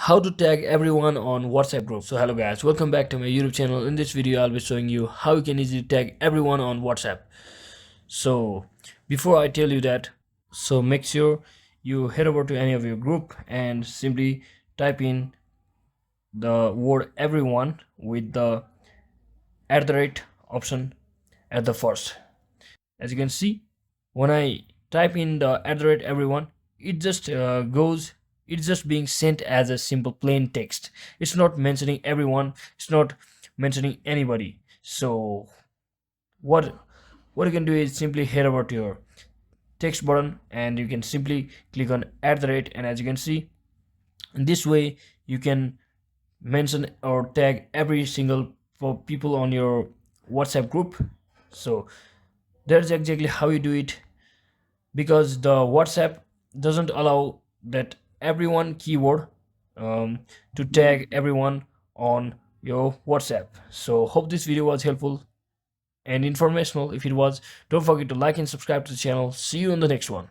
How to tag everyone on WhatsApp group. So hello guys, welcome back to my YouTube channel. In this video I'll be showing you how you can easily tag everyone on WhatsApp. So before I tell you that, so make sure you head over to any of your group and simply type in the word everyone with the @ option at the first. As you can see, when I type in the @ everyone, it just goes, it's just being sent as a simple plain text. It's not mentioning everyone, it's not mentioning anybody. So what you can do is simply head over to your text button and you can simply click on @ and as you can see, in this way you can mention or tag every single people on your WhatsApp group. So that's exactly how you do it, because the WhatsApp doesn't allow that everyone keyword to tag everyone on your WhatsApp. So hope this video was helpful and informational. If it was, don't forget to like and subscribe to the channel. See you in the next one.